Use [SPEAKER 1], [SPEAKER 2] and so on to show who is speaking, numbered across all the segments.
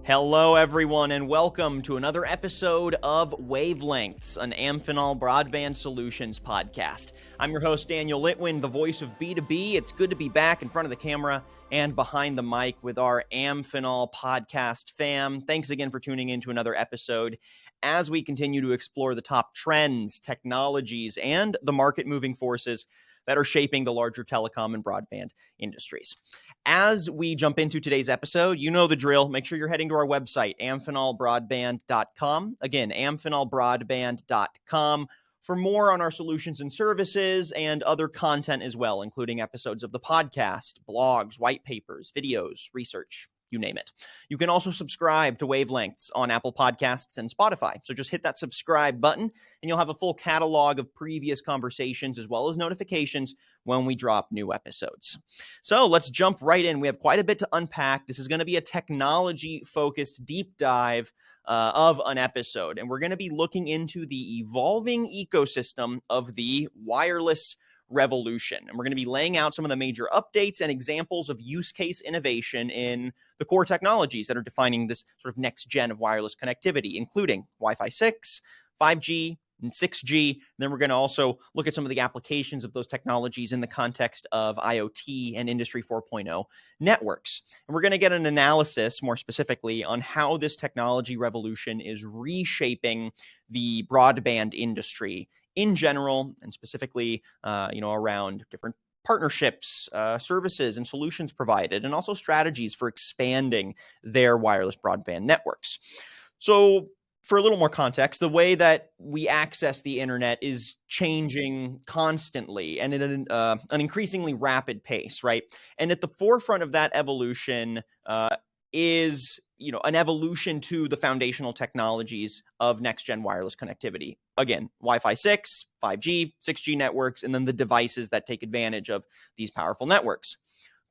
[SPEAKER 1] Hello, everyone, and welcome to another episode of Wavelengths, an Amphenol Broadband Solutions podcast. I'm your host, Daniel Litwin, the voice of B2B. It's good to be back in front of the camera and behind the mic with our Amphenol podcast fam. Thanks again for tuning in to another episode as we continue to explore the top trends, technologies, and the market-moving forces that are shaping the larger telecom and broadband industries. As we jump into today's episode, you know the drill. Make sure you're heading to our website, amphenolbroadband.com. Again, amphenolbroadband.com for more on our solutions and services and other content as well, including episodes of the podcast, blogs, white papers, videos, research, you name it. You can also subscribe to Wavelengths on Apple Podcasts and Spotify. So just hit that subscribe button and you'll have a full catalog of previous conversations as well as notifications when we drop new episodes. So let's jump right in. We have quite a bit to unpack. This is going to be a technology-focused deep dive of an episode, and we're going to be looking into the evolving ecosystem of the wireless revolution. And we're going to be laying out some of the major updates and examples of use case innovation in the core technologies that are defining this sort of next gen of wireless connectivity, including Wi-Fi 6, 5G, and 6G. And then we're going to also look at some of the applications of those technologies in the context of IoT and Industry 4.0 networks. And we're going to get an analysis more specifically on how this technology revolution is reshaping the broadband industry in general, and specifically, around different partnerships, services, and solutions provided, and also strategies for expanding their wireless broadband networks. So, for a little more context, the way that we access the internet is changing constantly and at an increasingly rapid pace, right? And at the forefront of that evolution is an evolution to the foundational technologies of next-gen wireless connectivity. Again, Wi-Fi 6, 5G, 6G networks, and then the devices that take advantage of these powerful networks.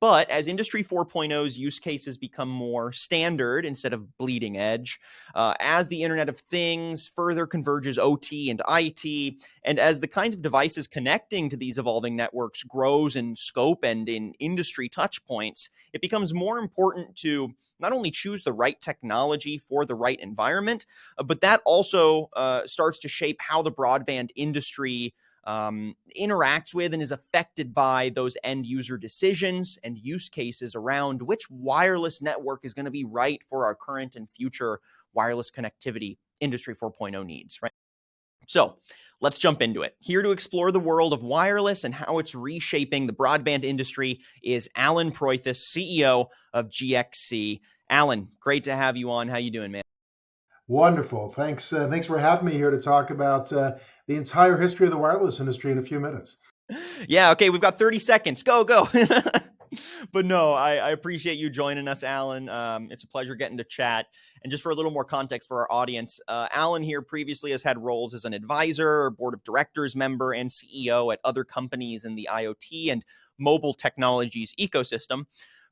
[SPEAKER 1] But as Industry 4.0's use cases become more standard instead of bleeding edge, as the Internet of Things further converges OT and IT, and as the kinds of devices connecting to these evolving networks grows in scope and in industry touch points, it becomes more important to not only choose the right technology for the right environment, but that also starts to shape how the broadband industry interacts with and is affected by those end user decisions and use cases around which wireless network is going to be right for our current and future wireless connectivity Industry 4.0 needs, right? So let's jump into it. Here to explore the world of wireless and how it's reshaping the broadband industry is Allen Proithis, CEO of GXC. Allen, great to have you on. How you doing, man?
[SPEAKER 2] Wonderful. Thanks for having me here to talk about the entire history of the wireless industry in a few minutes.
[SPEAKER 1] Yeah, okay, we've got 30 seconds. Go. But no, I appreciate you joining us, Allen. It's a pleasure getting to chat. And just for a little more context for our audience, Allen here previously has had roles as an advisor, board of directors member, and CEO at other companies in the IoT and mobile technologies ecosystem.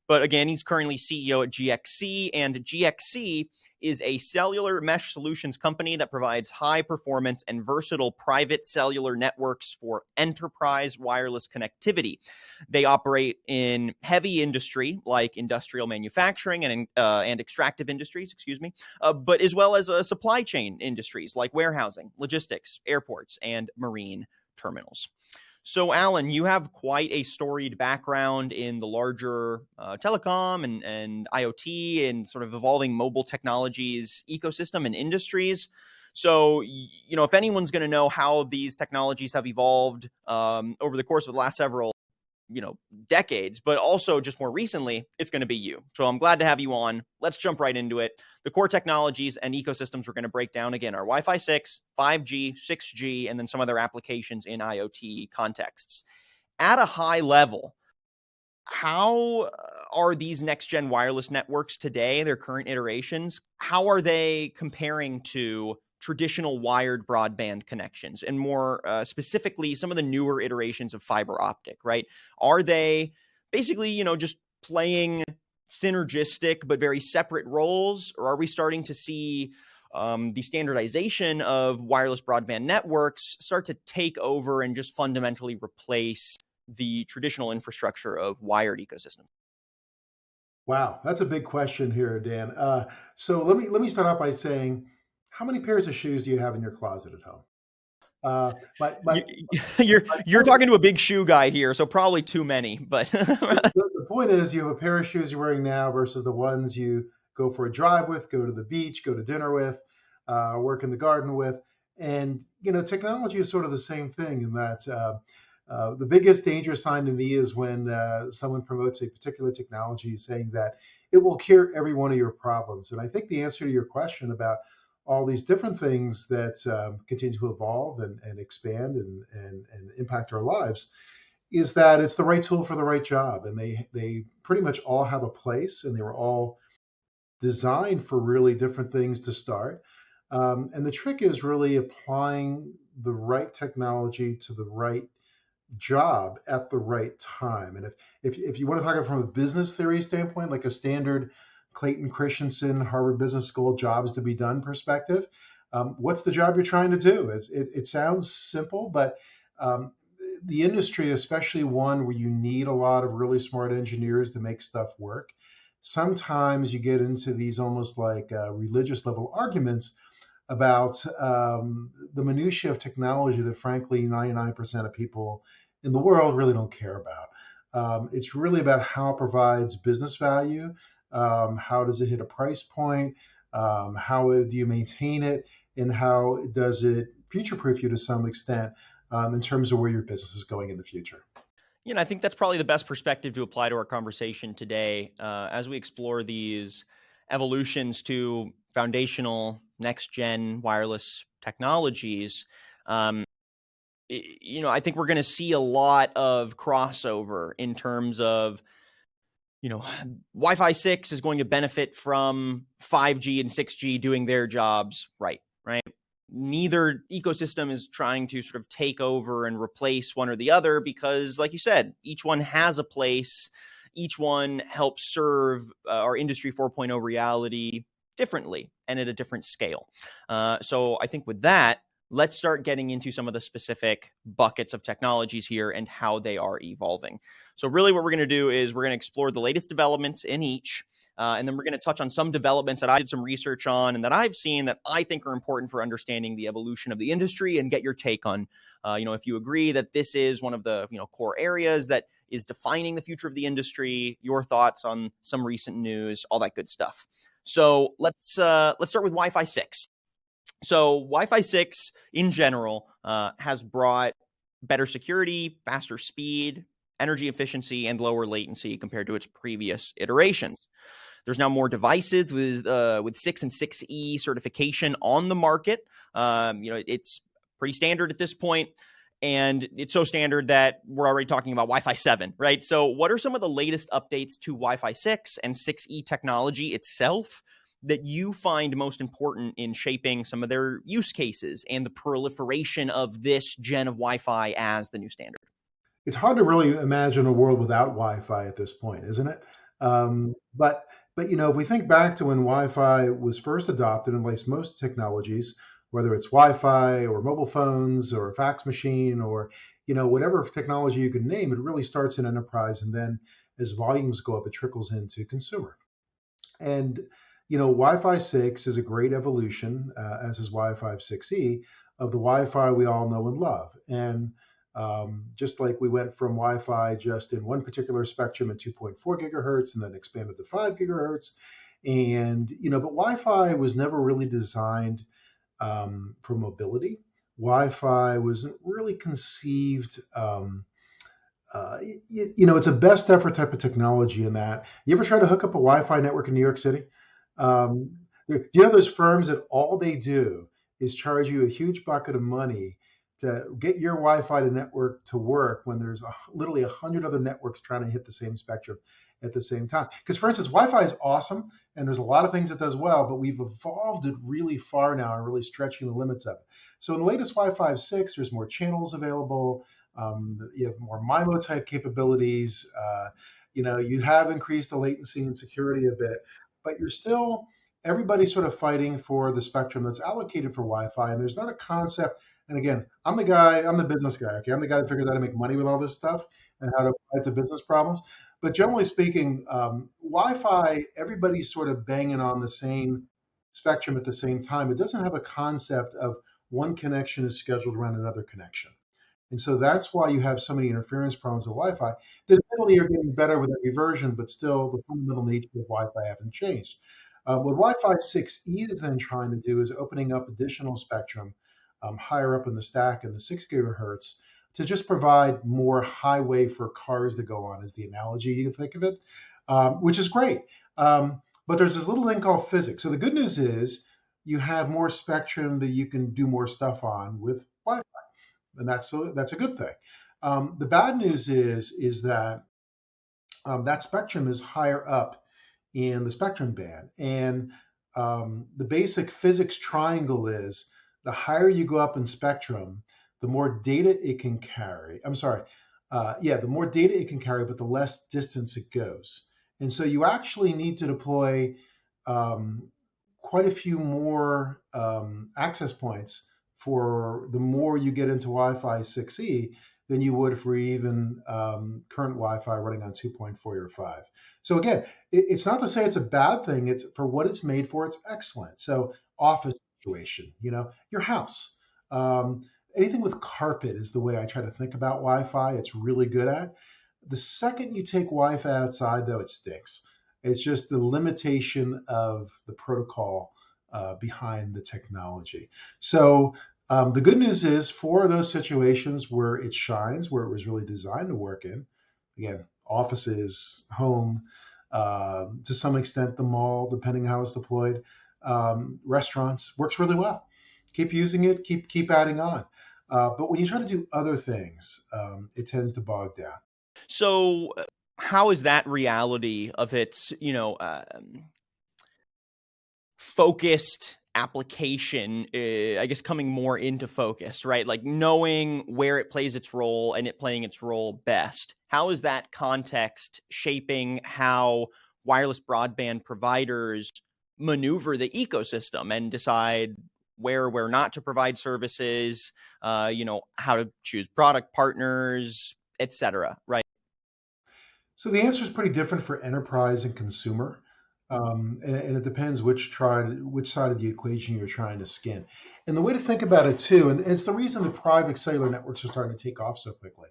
[SPEAKER 1] But again, he's currently CEO at GXC, and GXC is a cellular mesh solutions company that provides high performance and versatile private cellular networks for enterprise wireless connectivity. They operate in heavy industry like industrial manufacturing and extractive industries, but as well as supply chain industries like warehousing, logistics, airports, and marine terminals. So, Allen, you have quite a storied background in the larger telecom and IoT and sort of evolving mobile technologies ecosystem and industries. So, if anyone's going to know how these technologies have evolved over the course of the last several decades, but also just more recently, it's going to be you. So I'm glad to have you on. Let's jump right into it. The core technologies and ecosystems we're going to break down again are Wi-Fi 6, 5G, 6G, and then some other applications in IoT contexts. At a high level, how are these next-gen wireless networks today, their current iterations, how are they comparing to traditional wired broadband connections, and more specifically, some of the newer iterations of fiber optic, right? Are they basically, just playing synergistic but very separate roles, or are we starting to see the standardization of wireless broadband networks start to take over and just fundamentally replace the traditional infrastructure of wired ecosystem?
[SPEAKER 2] Wow, that's a big question here, Dan. So let me start off by saying, how many pairs of shoes do you have in your closet at home? Uh, my my
[SPEAKER 1] You, you're talking to a big shoe guy here, so probably too many. But
[SPEAKER 2] the point is, you have a pair of shoes you're wearing now versus the ones you go for a drive with, go to the beach, go to dinner with, work in the garden with. And, technology is sort of the same thing in that the biggest danger sign to me is when someone promotes a particular technology saying that it will cure every one of your problems. And I think the answer to your question about all these different things that continue to evolve and expand and impact our lives is that it's the right tool for the right job, and they pretty much all have a place, and they were all designed for really different things to start. And the trick is really applying the right technology to the right job at the right time. And if you want to talk about from a business theory standpoint, like a standard Clayton Christensen Harvard Business School jobs to be done perspective, what's the job you're trying to do? It sounds simple, but um, the industry, especially one where you need a lot of really smart engineers to make stuff work, sometimes you get into these almost like religious level arguments about the minutiae of technology that, frankly, 99% of people in the world really don't care about. It's really about how it provides business value, how does it hit a price point, how do you maintain it, and how does it future proof you to some extent in terms of where your business is going in the future.
[SPEAKER 1] I think that's probably the best perspective to apply to our conversation today as we explore these evolutions to foundational next-gen wireless technologies. I think we're going to see a lot of crossover in terms of, Wi-Fi 6 is going to benefit from 5G and 6G doing their jobs right? Neither ecosystem is trying to sort of take over and replace one or the other because, like you said, each one has a place. Each one helps serve our Industry 4.0 reality differently and at a different scale. So I think with that, let's start getting into some of the specific buckets of technologies here and how they are evolving. So really what we're going to do is we're going to explore the latest developments in each. And then we're going to touch on some developments that I did some research on and that I've seen that I think are important for understanding the evolution of the industry and get your take on, if you agree that this is one of the, core areas that is defining the future of the industry, your thoughts on some recent news, all that good stuff. So let's start with Wi-Fi 6. So Wi-Fi 6 in general has brought better security, faster speed, energy efficiency, and lower latency compared to its previous iterations. There's now more devices with 6 and 6E certification on the market. It's pretty standard at this point, and it's so standard that we're already talking about Wi-Fi 7, right? So what are some of the latest updates to Wi-Fi 6 and 6E technology itself that you find most important in shaping some of their use cases and the proliferation of this gen of Wi-Fi as the new standard?
[SPEAKER 2] It's hard to really imagine a world without Wi-Fi at this point, isn't it? But if we think back to when Wi-Fi was first adopted, and like most technologies, whether it's Wi-Fi or mobile phones or a fax machine or whatever technology you could name, it really starts in enterprise, and then as volumes go up, it trickles into consumer. And Wi-Fi 6 is a great evolution, as is Wi-Fi 6E, of the Wi-Fi we all know and love. And just like we went from Wi-Fi just in one particular spectrum at 2.4 gigahertz and then expanded to 5 gigahertz. And, but Wi-Fi was never really designed for mobility. Wi-Fi wasn't really conceived. It's a best effort type of technology in that. You ever try to hook up a Wi-Fi network in New York City? Those firms that all they do is charge you a huge bucket of money to get your Wi-Fi to network to work when there's literally 100 other networks trying to hit the same spectrum at the same time. Because, for instance, Wi-Fi is awesome, and there's a lot of things it does well, but we've evolved it really far now and really stretching the limits of it. So in the latest Wi-Fi 6, there's more channels available. You have more MIMO type capabilities. You have increased the latency and security a bit, but you're still, everybody's sort of fighting for the spectrum that's allocated for Wi-Fi, and there's not a concept. And again, I'm the business guy. Okay, I'm the guy that figures out how to make money with all this stuff and how to apply it to business problems. But generally speaking, Wi-Fi, everybody's sort of banging on the same spectrum at the same time. It doesn't have a concept of one connection is scheduled around another connection. And so that's why you have so many interference problems with Wi-Fi that admittedly are getting better with every version, but still the fundamental nature of Wi-Fi haven't changed. What Wi-Fi 6E is then trying to do is opening up additional spectrum higher up in the stack in the 6 gigahertz to just provide more highway for cars to go on, is the analogy you can think of it, which is great. But there's this little thing called physics. So the good news is you have more spectrum that you can do more stuff on with Wi-Fi, and that's a good thing. The bad news is that that spectrum is higher up in the spectrum band, and the basic physics triangle is the higher you go up in spectrum, the more data it can carry. The more data it can carry, but the less distance it goes. And so you actually need to deploy quite a few more access points for the more you get into Wi-Fi 6E than you would for even current Wi-Fi running on 2.4 or 5. So again, it's not to say it's a bad thing. It's for what it's made for, it's excellent. So office situation, your house. Anything with carpet is the way I try to think about Wi-Fi. It's really good at. The second you take Wi-Fi outside, though, it stinks. It's just the limitation of the protocol behind the technology. So the good news is for those situations where it shines, where it was really designed to work in, again, offices, home, to some extent the mall, depending how it's deployed, restaurants, works really well. Keep using it, keep adding on. But when you try to do other things, it tends to bog down.
[SPEAKER 1] So how is that reality of its, focused application, I guess, coming more into focus, right? Like knowing where it plays its role and it playing its role best. How is that context shaping how wireless broadband providers maneuver the ecosystem and decide where not to provide services, how to choose product partners, et cetera, right?
[SPEAKER 2] So the answer is pretty different for enterprise and consumer. And it depends which side of the equation you're trying to skin. And the way to think about it too, and it's the reason that private cellular networks are starting to take off so quickly.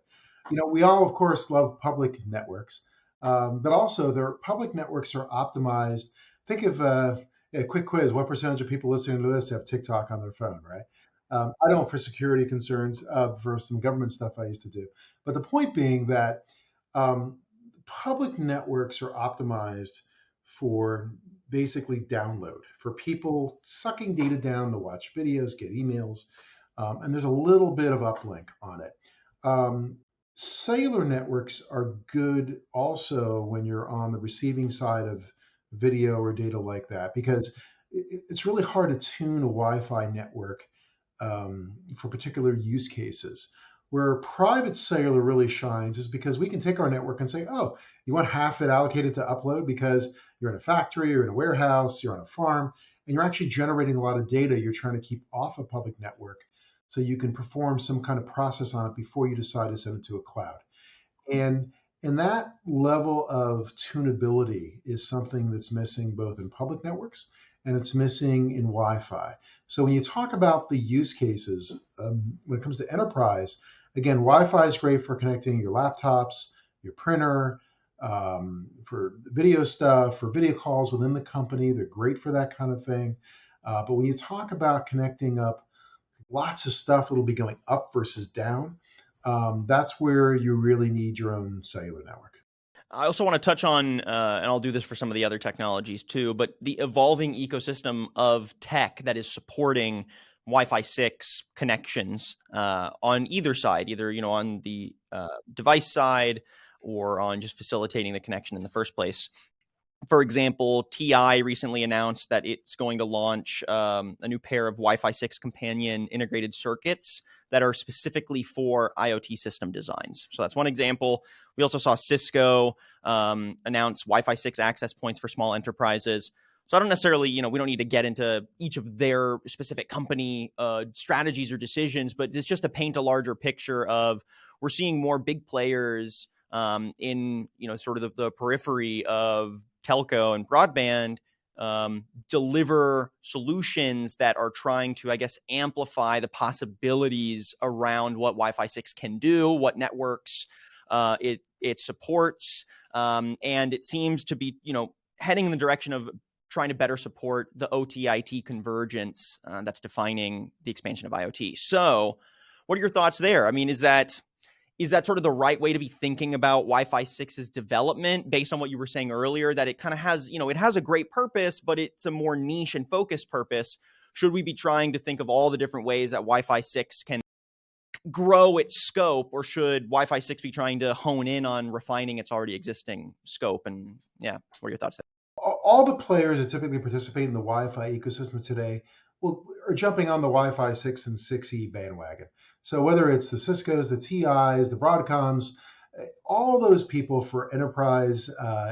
[SPEAKER 2] We all, of course, love public networks, but also their public networks are optimized. Think of a quick quiz. What percentage of people listening to this have TikTok on their phone, right? I don't for security concerns, for some government stuff I used to do. But the point being that public networks are optimized for basically download, for people sucking data down to watch videos, get emails, and there's a little bit of uplink on it. Cellular networks are good also when you're on the receiving side of video or data like that, because it's really hard to tune a Wi-Fi network for particular use cases. Where private cellular really shines is because we can take our network and say, oh, you want half it allocated to upload because you're in a factory, you're in a warehouse, you're on a farm, and you're actually generating a lot of data you're trying to keep off a public network so you can perform some kind of process on it before you decide to send it to a cloud. And that level of tunability is something that's missing both in public networks and it's missing in Wi-Fi. So when you talk about the use cases, when it comes to enterprise, again, Wi-Fi is great for connecting your laptops, your printer, for video stuff, for video calls within the company. They're great for that kind of thing. But when you talk about connecting up lots of stuff that'll be going up versus down, that's where you really need your own cellular network.
[SPEAKER 1] I also want to touch on, and I'll do this for some of the other technologies too, but the evolving ecosystem of tech that is supporting Wi-Fi 6 connections on either side, either on the device side or on just facilitating the connection in the first place. For example, TI recently announced that it's going to launch a new pair of Wi-Fi 6 companion integrated circuits that are specifically for IoT system designs. So that's one example. We also saw Cisco announce Wi-Fi 6 access points for small enterprises. So I don't necessarily, we don't need to get into each of their specific company strategies or decisions, but it's just to paint a larger picture of we're seeing more big players in, sort of the periphery of telco and broadband deliver solutions that are trying to, I guess, amplify the possibilities around what Wi-Fi 6 can do, what networks it supports, and it seems to be, heading in the direction of trying to better support the OT-IT convergence that's defining the expansion of IoT. So, what are your thoughts there? I mean, is that sort of the right way to be thinking about Wi-Fi 6's development based on what you were saying earlier, that it kind of has, it has a great purpose, but it's a more niche and focused purpose? Should we be trying to think of all the different ways that Wi-Fi 6 can grow its scope, or should Wi-Fi 6 be trying to hone in on refining its already existing scope? And yeah, what are your thoughts there?
[SPEAKER 2] All the players that typically participate in the Wi-Fi ecosystem today are jumping on the Wi-Fi 6 and 6E bandwagon. So whether it's the Ciscos, the TIs, the Broadcoms, all those people for enterprise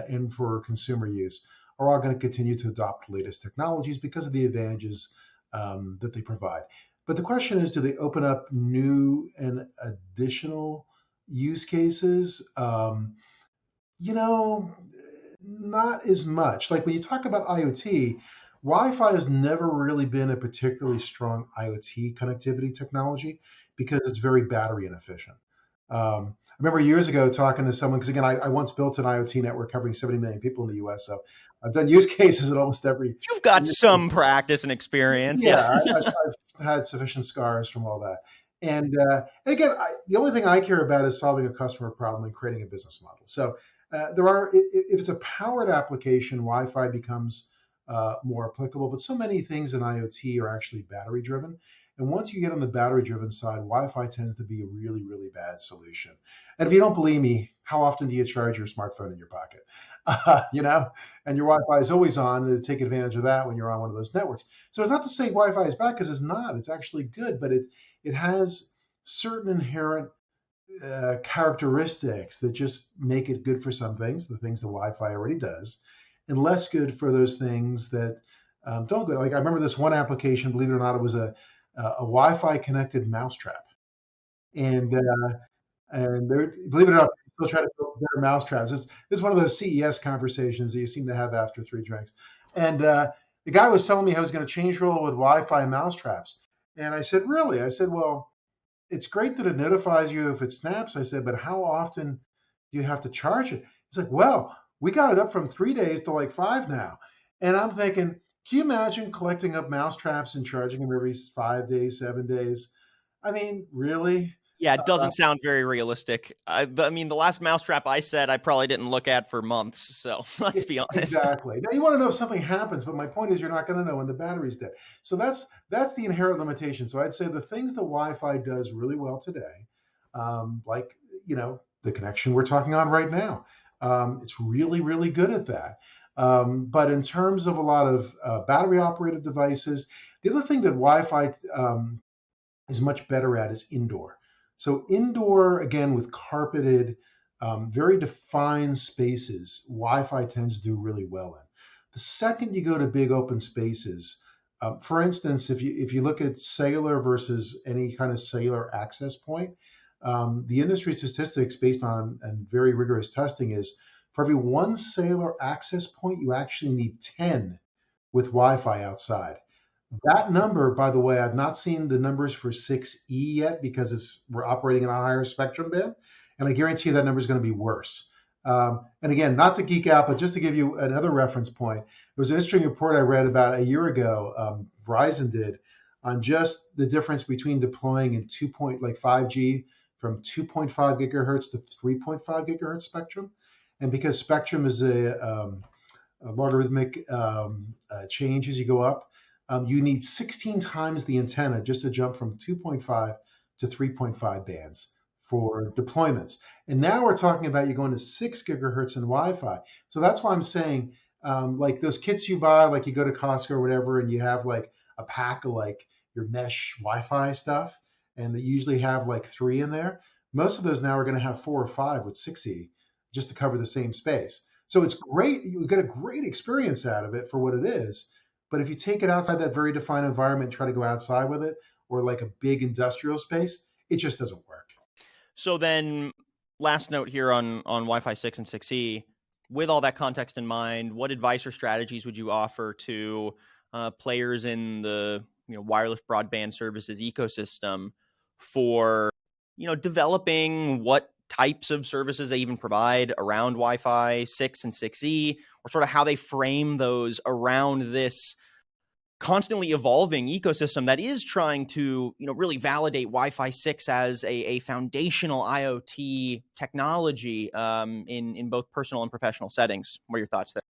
[SPEAKER 2] and for consumer use are all going to continue to adopt the latest technologies because of the advantages that they provide. But the question is, do they open up new and additional use cases? Not as much. Like when you talk about IoT, Wi-Fi has never really been a particularly strong IoT connectivity technology because it's very battery inefficient. I remember years ago talking to someone, because again, I once built an IoT network covering 70 million people in the US. So I've done use cases at almost every.
[SPEAKER 1] You've got some practice and experience.
[SPEAKER 2] Yeah, I've had sufficient scars from all that. And again, the only thing I care about is solving a customer problem and creating a business model. So if it's a powered application, Wi-Fi becomes more applicable. But so many things in IoT are actually battery driven. And once you get on the battery driven side, Wi-Fi tends to be a really, really bad solution. And if you don't believe me, how often do you charge your smartphone in your pocket? And your Wi-Fi is always on to take advantage of that when you're on one of those networks. So it's not to say Wi-Fi is bad, because it's not. It's actually good, but it has certain inherent characteristics that just make it good for some things, the things that Wi-Fi already does, and less good for those things that don't go. Like I remember this one application, believe it or not, it was a Wi-Fi connected mousetrap, and believe it or not, people still try to build better mousetraps. This is one of those CES conversations that you seem to have after 3 drinks, and the guy was telling me how he was going to change role with Wi-Fi mousetraps, and I said, really? I said, well, it's great that it notifies you if it snaps. I said, but how often do you have to charge it? He's like, well, we got it up from 3 days to like 5 now. And I'm thinking, can you imagine collecting up mousetraps and charging them every 5 days, 7 days? I mean, really?
[SPEAKER 1] Yeah, it doesn't sound very realistic. I mean, the last mousetrap I said I probably didn't look at for months. So let's be honest.
[SPEAKER 2] Exactly. Now you want to know if something happens, but my point is you're not going to know when the battery's dead. So that's the inherent limitation. So I'd say the things that Wi-Fi does really well today, like the connection we're talking on right now, it's really, really good at that. But in terms of a lot of battery operated devices, the other thing that Wi-Fi is much better at is indoor. So indoor, again, with carpeted, very defined spaces, Wi-Fi tends to do really well in. The second you go to big open spaces, for instance, if you look at cellular versus any kind of cellular access point, the industry statistics based on and very rigorous testing is for every 1 cellular access point, you actually need 10 with Wi-Fi outside. That number, by the way, I've not seen the numbers for 6E yet because we're operating in a higher spectrum band, and I guarantee you that number is going to be worse. And again, not to geek out, but just to give you another reference point, there was an interesting report I read about a year ago, Verizon did, on just the difference between deploying in 5G from 2.5 gigahertz to 3.5 gigahertz spectrum. And because spectrum is a logarithmic change as you go up, you need 16 times the antenna just to jump from 2.5 to 3.5 bands for deployments. And now we're talking about you going to 6 gigahertz in Wi-Fi. So that's why I'm saying, like those kits you buy, like you go to Costco or whatever, and you have like a pack of like your mesh Wi-Fi stuff, and they usually have like 3 in there. Most of those now are going to have 4 or 5 with 6E just to cover the same space. So it's great. You get a great experience out of it for what it is. But if you take it outside that very defined environment and try to go outside with it, or like a big industrial space, it just doesn't work.
[SPEAKER 1] So then last note here on Wi-Fi 6 and 6E, with all that context in mind, what advice or strategies would you offer to players in the wireless broadband services ecosystem for developing what types of services they even provide around Wi-Fi 6 and 6E, or sort of how they frame those around this constantly evolving ecosystem that is trying to really validate Wi-Fi 6 as a foundational IoT technology in both personal and professional settings? What are your thoughts there?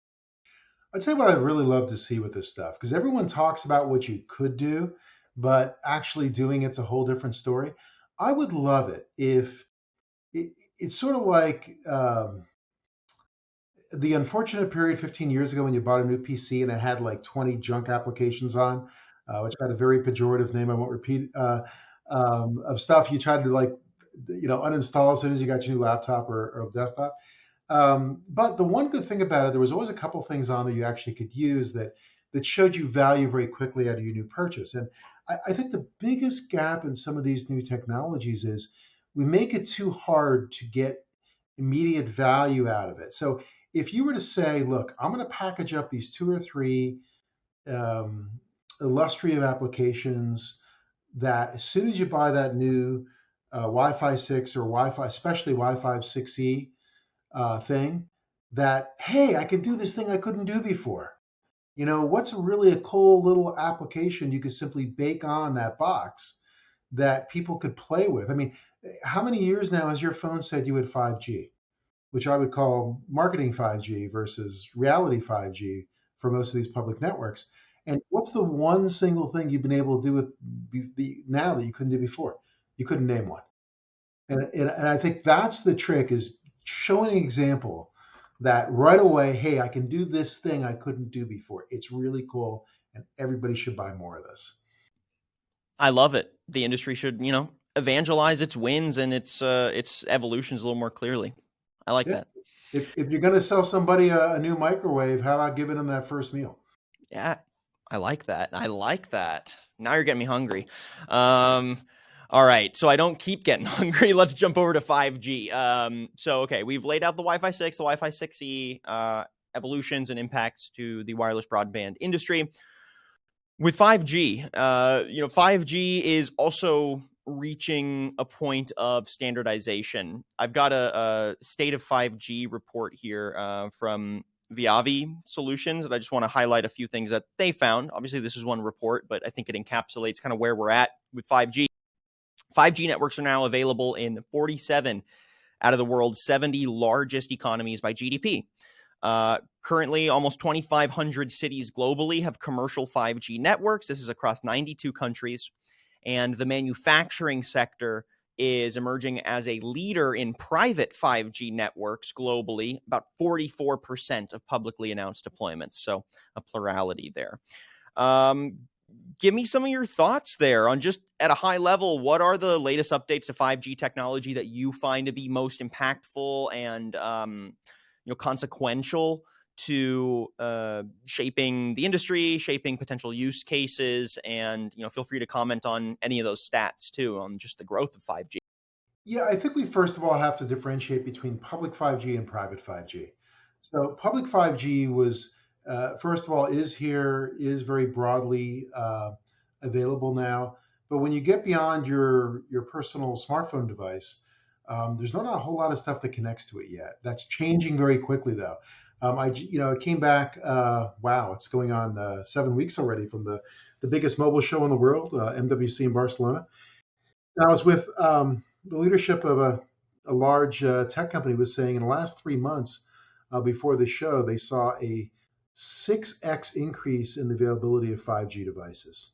[SPEAKER 2] I'll tell you what I'd really love to see with this stuff, because everyone talks about what you could do, but actually doing it's a whole different story. I would love it if it's sort of like the unfortunate period 15 years ago when you bought a new PC and it had like 20 junk applications on, which had a very pejorative name I won't repeat, of stuff you tried to like, uninstall as soon as you got your new laptop or desktop. But the one good thing about it, there was always a couple things on there you actually could use that showed you value very quickly out of your new purchase. And I think the biggest gap in some of these new technologies is we make it too hard to get immediate value out of it. So if you were to say, look, I'm going to package up these two or three illustrative applications that as soon as you buy that new Wi-Fi 6 or Wi-Fi, especially Wi-Fi 6E thing, that, hey, I can do this thing I couldn't do before. What's really a cool little application you could simply bake on that box that people could play with? I mean, how many years now has your phone said you had 5G, which I would call marketing 5G versus reality 5G for most of these public networks? And what's the one single thing you've been able to do with now that you couldn't do before? You couldn't name one. And I think that's the trick, is showing an example that right away, hey, I can do this thing I couldn't do before. It's really cool, and everybody should buy more of this.
[SPEAKER 1] I love it. The industry should, evangelize its wins and its evolutions a little more clearly. I like that.
[SPEAKER 2] If you're going to sell somebody a new microwave, how about giving them that first meal?
[SPEAKER 1] Yeah, I like that. I like that. Now you're getting me hungry. All right, so I don't keep getting hungry. Let's jump over to 5G. So, okay, we've laid out the Wi-Fi 6, the Wi-Fi 6E evolutions and impacts to the wireless broadband industry. With 5G, 5G is also reaching a point of standardization. I've got a state of 5G report here from Viavi Solutions, and I just want to highlight a few things that they found. Obviously, this is one report, but I think it encapsulates kind of where we're at with 5G. 5G networks are now available in 47 out of the world's 70 largest economies by GDP. Currently, almost 2,500 cities globally have commercial 5G networks. This is across 92 countries. And the manufacturing sector is emerging as a leader in private 5G networks globally, about 44% of publicly announced deployments. So a plurality there. Give me some of your thoughts there on, just at a high level, what are the latest updates to 5G technology that you find to be most impactful and consequential to shaping the industry, shaping potential use cases, and feel free to comment on any of those stats too, on just the growth of 5G.
[SPEAKER 2] Yeah, I think we first of all have to differentiate between public 5G and private 5G. So public 5G was, first of all, is very broadly available now. But when you get beyond your personal smartphone device, there's not a whole lot of stuff that connects to it yet. That's changing very quickly, though. I came back. Wow, it's going on 7 weeks already from the biggest mobile show in the world, MWC in Barcelona. And I was with the leadership of a large tech company was saying in the last 3 months before the show, they saw a 6x increase in the availability of 5G devices.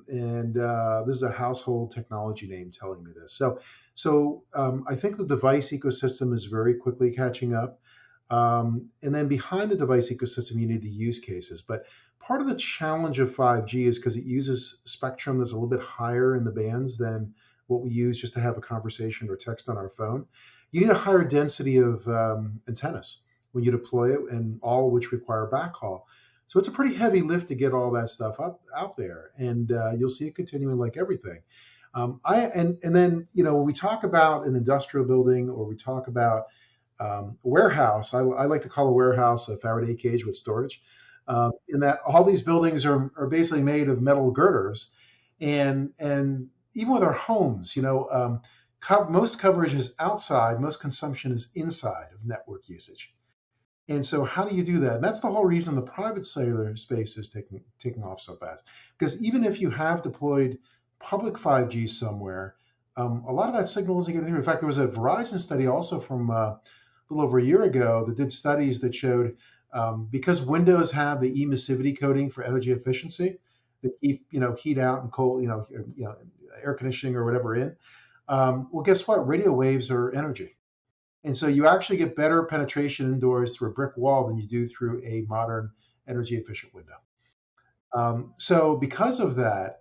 [SPEAKER 2] This is a household technology name telling me this. So I think the device ecosystem is very quickly catching up. And then behind the device ecosystem, you need the use cases. But part of the challenge of 5G is because it uses spectrum that's a little bit higher in the bands than what we use just to have a conversation or text on our phone. You need a higher density of antennas when you deploy it, and all which require backhaul. So it's a pretty heavy lift to get all that stuff out there, and you'll see it continuing like everything. And then when we talk about an industrial building, or we talk about warehouse. I like to call a warehouse a Faraday cage with storage, in that all these buildings are basically made of metal girders, and even with our homes, most coverage is outside, most consumption is inside of network usage. And so, how do you do that? And that's the whole reason the private cellular space is taking off so fast. Because even if you have deployed public 5G somewhere, a lot of that signal isn't getting through. In fact, there was a Verizon study also from a little over a year ago that did studies that showed, because Windows have the emissivity coding for energy efficiency, that keep heat out and cold, air conditioning or whatever in. Well, guess what? Radio waves are energy. And so you actually get better penetration indoors through a brick wall than you do through a modern energy efficient window. So because of that,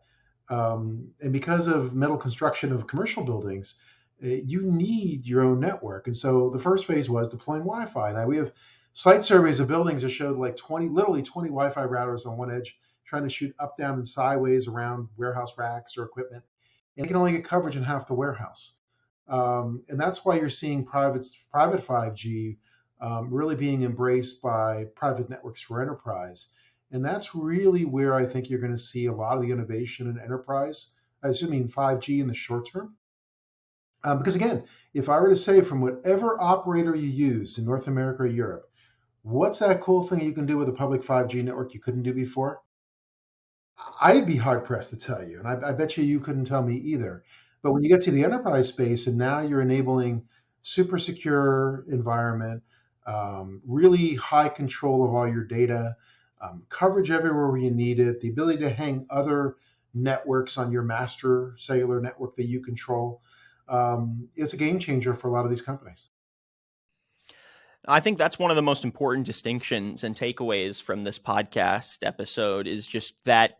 [SPEAKER 2] and because of metal construction of commercial buildings, you need your own network. And so the first phase was deploying Wi-Fi. Now we have site surveys of buildings that showed like literally 20 Wi-Fi routers on one edge, trying to shoot up, down, and sideways around warehouse racks or equipment. And they can only get coverage in half the warehouse. And that's why you're seeing private 5G really being embraced by private networks for enterprise. And that's really where I think you're going to see a lot of the innovation in enterprise, in 5G in the short term. Because again, if I were to say from whatever operator you use in North America or Europe, what's that cool thing you can do with a public 5G network you couldn't do before? I'd be hard pressed to tell you. And I bet you couldn't tell me either. But when you get to the enterprise space and now you're enabling super secure environment, really high control of all your data, coverage everywhere where you need it, the ability to hang other networks on your master cellular network that you control, it's a game changer for a lot of these companies.
[SPEAKER 1] I think that's one of the most important distinctions and takeaways from this podcast episode is just that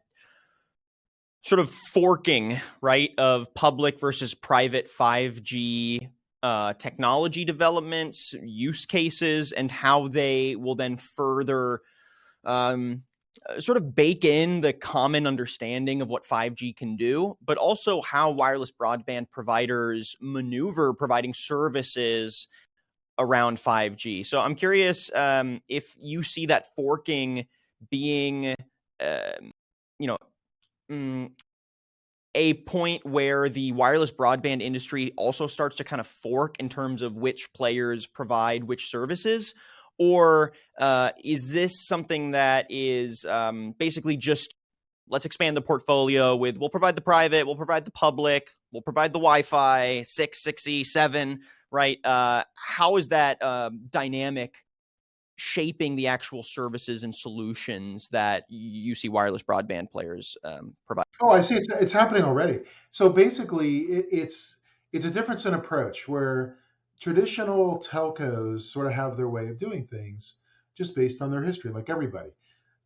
[SPEAKER 1] sort of forking, right, of public versus private 5G technology developments, use cases, and how they will then further sort of bake in the common understanding of what 5G can do, but also how wireless broadband providers maneuver providing services around 5G. So I'm curious if you see that forking being, a point where the wireless broadband industry also starts to kind of fork in terms of which players provide which services, or is this something that is basically just let's expand the portfolio with we'll provide the private, we'll provide the public, we'll provide the Wi-Fi 6, 6E, 7, right? How is that dynamic shaping the actual services and solutions that you see wireless broadband players provide?
[SPEAKER 2] Oh, I see. It's happening already. So basically, it's a difference in approach where traditional telcos sort of have their way of doing things just based on their history, like everybody.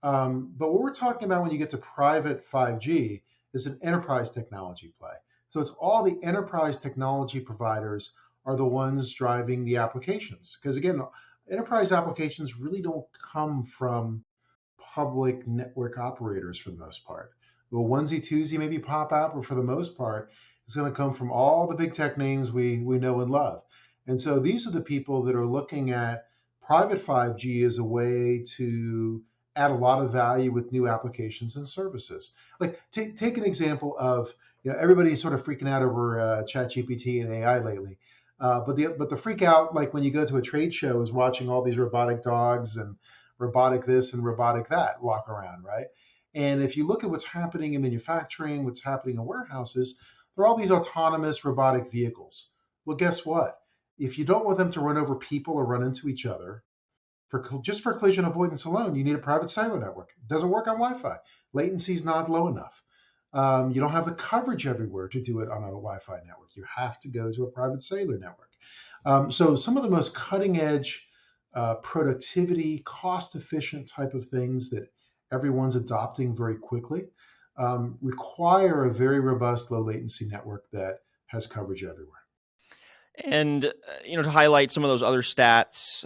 [SPEAKER 2] But what we're talking about when you get to private 5G is an enterprise technology play. So it's all the enterprise technology providers are the ones driving the applications. Because again, enterprise applications really don't come from public network operators for the most part. Well, onesie twosie maybe pop out, but for the most part, it's going to come from all the big tech names we know and love. And so these are the people that are looking at private 5G as a way to add a lot of value with new applications and services. Like take an example of, everybody's sort of freaking out over ChatGPT and AI lately. But the freak out, like when you go to a trade show, is watching all these robotic dogs and robotic this and robotic that walk around, right? And if you look at what's happening in manufacturing, what's happening in warehouses, there are all these autonomous robotic vehicles. Well, guess what? If you don't want them to run over people or run into each other, just for collision avoidance alone, you need a private cellular network. It doesn't work on Wi-Fi. Latency is not low enough. You don't have the coverage everywhere to do it on a Wi-Fi network. You have to go to a private cellular network. So some of the most cutting edge productivity, cost efficient type of things that everyone's adopting very quickly require a very robust low latency network that has coverage everywhere.
[SPEAKER 1] And, to highlight some of those other stats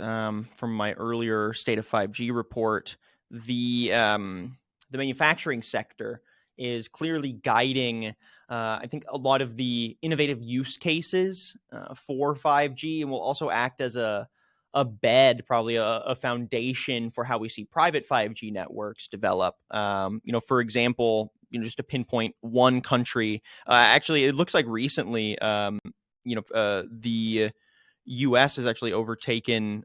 [SPEAKER 1] from my earlier State of 5G report, the manufacturing sector is clearly guiding, I think, a lot of the innovative use cases for 5G, and will also act as a a bed, probably a foundation for how we see private 5G networks develop. For example, just to pinpoint one country, actually, it looks like recently, the U.S. has actually overtaken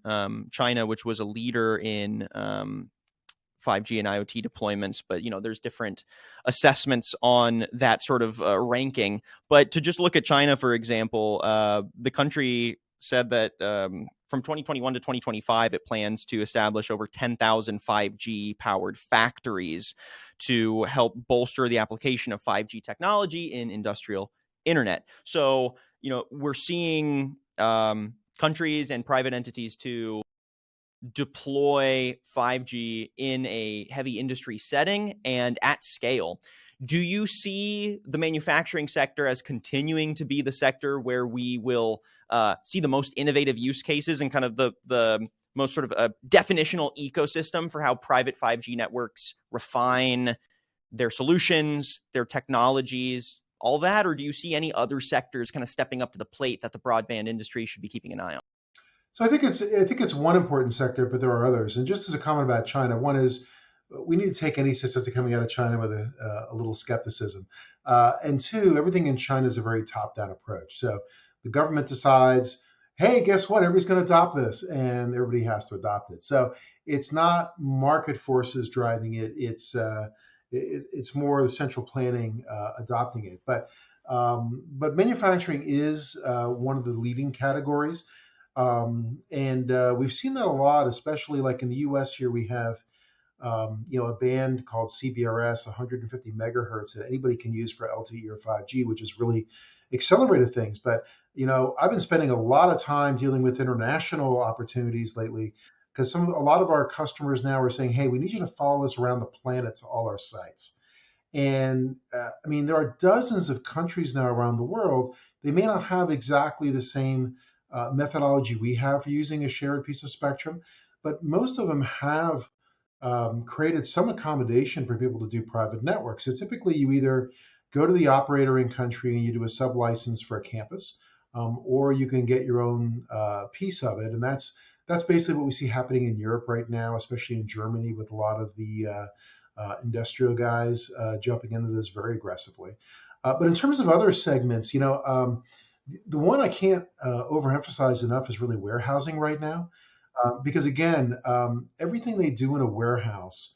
[SPEAKER 1] China, which was a leader in 5G and IoT deployments. But there's different assessments on that sort of ranking. But to just look at China, for example, the country said that from 2021 to 2025, it plans to establish over 10,000 5G powered factories to help bolster the application of 5G technology in industrial internet. So, we're seeing countries and private entities to deploy 5G in a heavy industry setting and at scale. Do you see the manufacturing sector as continuing to be the sector where we will see the most innovative use cases and kind of the most sort of definitional ecosystem for how private 5G networks refine their solutions, their technologies, all that? Or do you see any other sectors kind of stepping up to the plate that the broadband industry should be keeping an eye on?
[SPEAKER 2] So I think it's one important sector, but there are others. And just as a comment about China, one is we need to take any statistics coming out of China with a little skepticism. And two, everything in China is a very top-down approach. So the government decides, hey, guess what? Everybody's going to adopt this, and everybody has to adopt it. So it's not market forces driving it. It's more the central planning adopting it. But manufacturing is one of the leading categories. And we've seen that a lot, especially like in the US here, we have, a band called CBRS, 150 megahertz that anybody can use for LTE or 5G, which has really accelerated things. But, I've been spending a lot of time dealing with international opportunities lately because a lot of our customers now are saying, hey, we need you to follow us around the planet to all our sites. And there are dozens of countries now around the world. They may not have exactly the same methodology we have for using a shared piece of spectrum, but most of them have created some accommodation for people to do private networks. So typically you either go to the operator in country and you do a sub-license for a campus, or you can get your own piece of it. And that's basically what we see happening in Europe right now, especially in Germany, with a lot of the industrial guys jumping into this very aggressively. But in terms of other segments, the one I can't overemphasize enough is really warehousing right now. Because again, everything they do in a warehouse,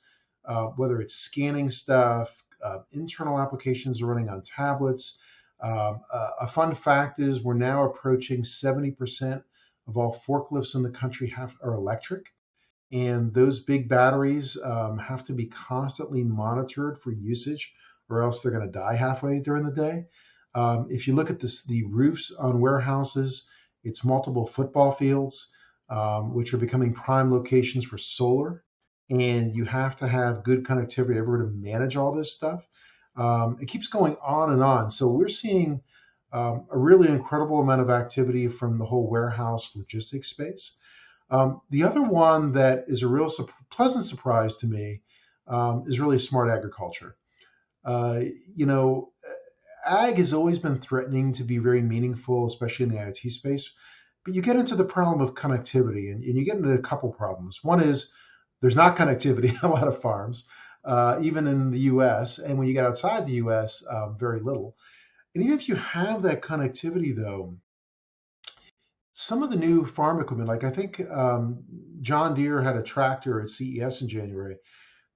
[SPEAKER 2] whether it's scanning stuff, internal applications are running on tablets. A fun fact is we're now approaching 70% of all forklifts in the country are electric. And those big batteries have to be constantly monitored for usage, or else they're going to die halfway during the day. If you look at the roofs on warehouses, it's multiple football fields, which are becoming prime locations for solar. And you have to have good connectivity everywhere to manage all this stuff. It keeps going on and on. So we're seeing a really incredible amount of activity from the whole warehouse logistics space. The other one that is a real pleasant surprise to me is really smart agriculture. Ag has always been threatening to be very meaningful, especially in the IoT space. But you get into the problem of connectivity, and you get into a couple problems. One is there's not connectivity in a lot of farms, even in the US. And when you get outside the US, very little. And even if you have that connectivity, though, some of the new farm equipment, like I think John Deere had a tractor at CES in January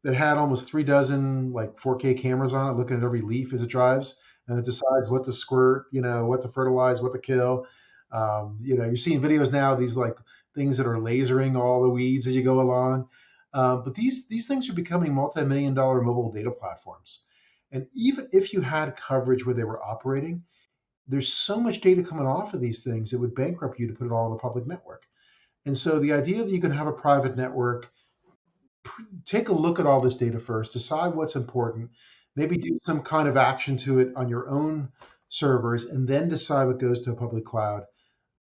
[SPEAKER 2] that had almost 3 dozen like 4K cameras on it, looking at every leaf as it drives, and it decides what to squirt, what to fertilize, what to kill. You're seeing videos now of these like things that are lasering all the weeds as you go along. But these things are becoming multi-million-dollar mobile data platforms. And even if you had coverage where they were operating, there's so much data coming off of these things, it would bankrupt you to put it all in a public network. And so the idea that you can have a private network, take a look at all this data first, decide what's important, maybe do some kind of action to it on your own servers, and then decide what goes to a public cloud.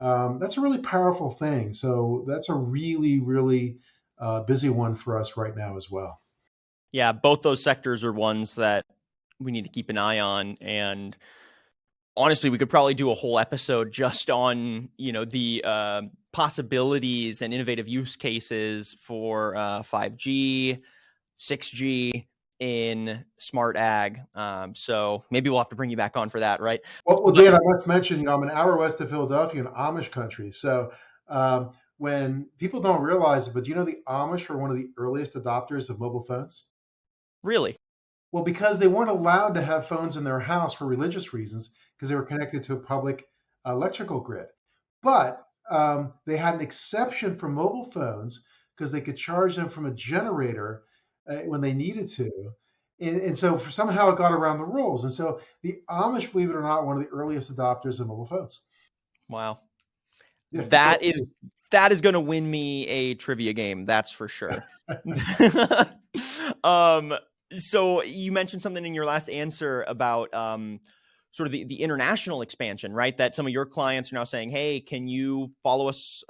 [SPEAKER 2] That's a really powerful thing. So that's a really, really busy one for us right now as well.
[SPEAKER 1] Yeah, both those sectors are ones that we need to keep an eye on. And Honestly, we could probably do a whole episode just on, the possibilities and innovative use cases for 5G, 6G in smart ag. So maybe we'll have to bring you back on for that, right?
[SPEAKER 2] Well,
[SPEAKER 1] But
[SPEAKER 2] Dan, I must mention, I'm an hour west of Philadelphia in Amish country. So when people don't realize it, but the Amish were one of the earliest adopters of mobile phones?
[SPEAKER 1] really,
[SPEAKER 2] Well, because they weren't allowed to have phones in their house for religious reasons, because they were connected to a public electrical grid. But they had an exception for mobile phones because they could charge them from a generator when they needed to. And so somehow it got around the rules. And so the Amish, believe it or not, one of the earliest adopters of mobile phones.
[SPEAKER 1] wow.
[SPEAKER 2] Yeah,
[SPEAKER 1] That is going to win me a trivia game. That's for sure. So you mentioned something in your last answer about sort of the international expansion, right? That some of your clients are now saying, hey, can you follow us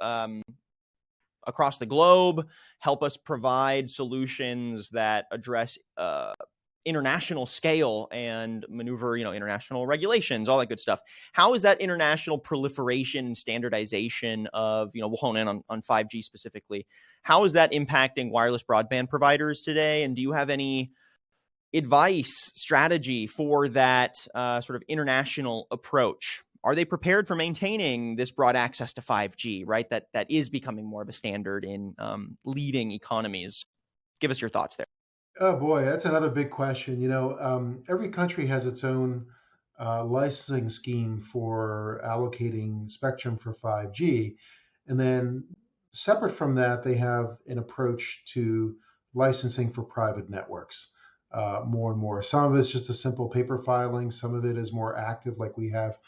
[SPEAKER 1] across the globe, help us provide solutions that address international scale and maneuver, international regulations, all that good stuff. How is that international proliferation and standardization of, we'll hone in on 5G specifically. How is that impacting wireless broadband providers today? And do you have any advice, strategy for that sort of international approach? Are they prepared for maintaining this broad access to 5G, right? That is becoming more of a standard in leading economies. Give us your thoughts there.
[SPEAKER 2] Oh boy, that's another big question. Every country has its own licensing scheme for allocating spectrum for 5G. And then separate from that, they have an approach to licensing for private networks more and more. Some of it's just a simple paper filing. Some of it is more active, like we have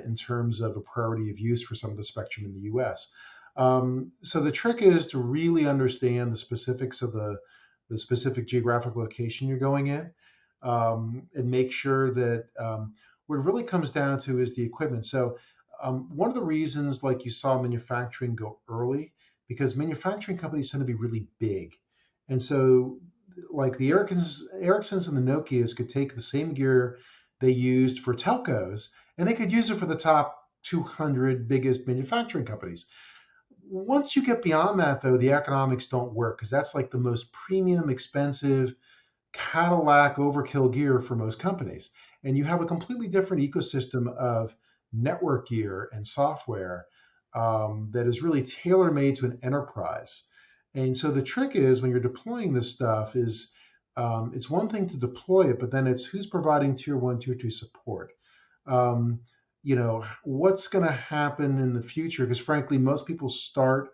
[SPEAKER 2] in terms of a priority of use for some of the spectrum in the US. So the trick is to really understand the specifics of the specific geographic location you're going in, and make sure that what it really comes down to is the equipment. So one of the reasons, like you saw manufacturing go early, because manufacturing companies tend to be really big. And so like the Ericssons and the Nokias could take the same gear they used for telcos, and they could use it for the top 200 biggest manufacturing companies. Once you get beyond that, though, the economics don't work because that's like the most premium, expensive Cadillac overkill gear for most companies. And you have a completely different ecosystem of network gear and software that is really tailor-made to an enterprise. And so the trick is when you're deploying this stuff is it's one thing to deploy it, but then it's who's providing tier 1, tier 2 support. What's going to happen in the future? Because frankly, most people start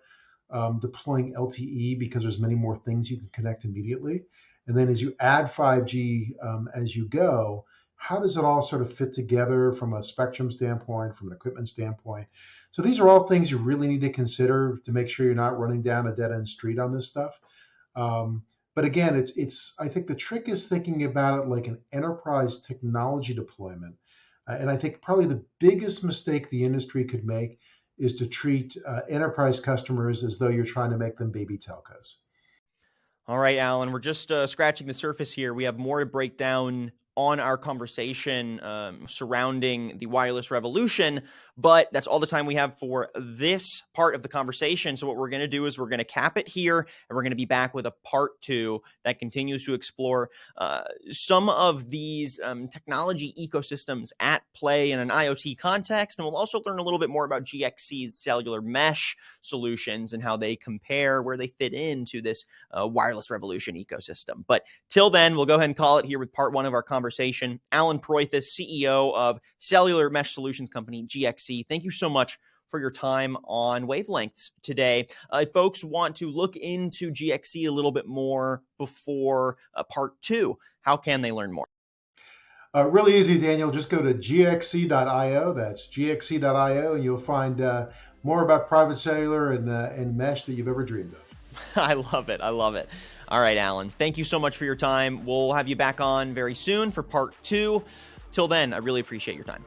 [SPEAKER 2] deploying LTE because there's many more things you can connect immediately. And then as you add 5G as you go, how does it all sort of fit together from a spectrum standpoint, from an equipment standpoint? So these are all things you really need to consider to make sure you're not running down a dead end street on this stuff. But again, I think the trick is thinking about it like an enterprise technology deployment. And I think probably the biggest mistake the industry could make is to treat enterprise customers as though you're trying to make them baby telcos.
[SPEAKER 1] All right, Alan, we're just scratching the surface here. We have more to break down on our conversation surrounding the wireless revolution, but that's all the time we have for this part of the conversation. So what we're going to do is we're going to cap it here, and we're going to be back with a part 2 that continues to explore some of these technology ecosystems at play in an IoT context. And we'll also learn a little bit more about GXC's cellular mesh solutions and how they compare, where they fit into this wireless revolution ecosystem. But till then, we'll go ahead and call it here with part 1 of our conversation. Allen Proithis, CEO of Cellular Mesh Solutions Company, GXC. Thank you so much for your time on Wavelengths today. If folks want to look into GXC a little bit more before part 2, how can they learn more?
[SPEAKER 2] Really easy, Daniel. Just go to gxc.io. That's gxc.io, and you'll find more about private cellular and mesh that you've ever dreamed of.
[SPEAKER 1] I love it. I love it. All right, Alan, thank you so much for your time. We'll have you back on very soon for part 2. Till then, I really appreciate your time.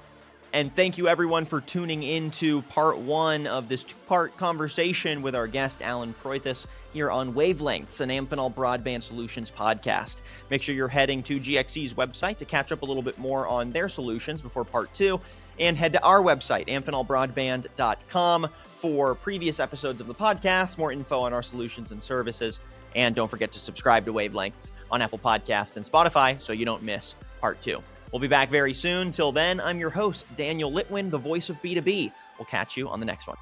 [SPEAKER 1] And thank you, everyone, for tuning into part 1 of this 2-part conversation with our guest, Allen Proithis. here on Wavelengths, an Amphenol Broadband Solutions podcast. Make sure you're heading to GXC's website to catch up a little bit more on their solutions before part 2, and head to our website, amphenolbroadband.com, for previous episodes of the podcast, more info on our solutions and services, and don't forget to subscribe to Wavelengths on Apple Podcasts and Spotify so you don't miss part 2. We'll be back very soon. Till then, I'm your host, Daniel Litwin, the voice of B2B. We'll catch you on the next one.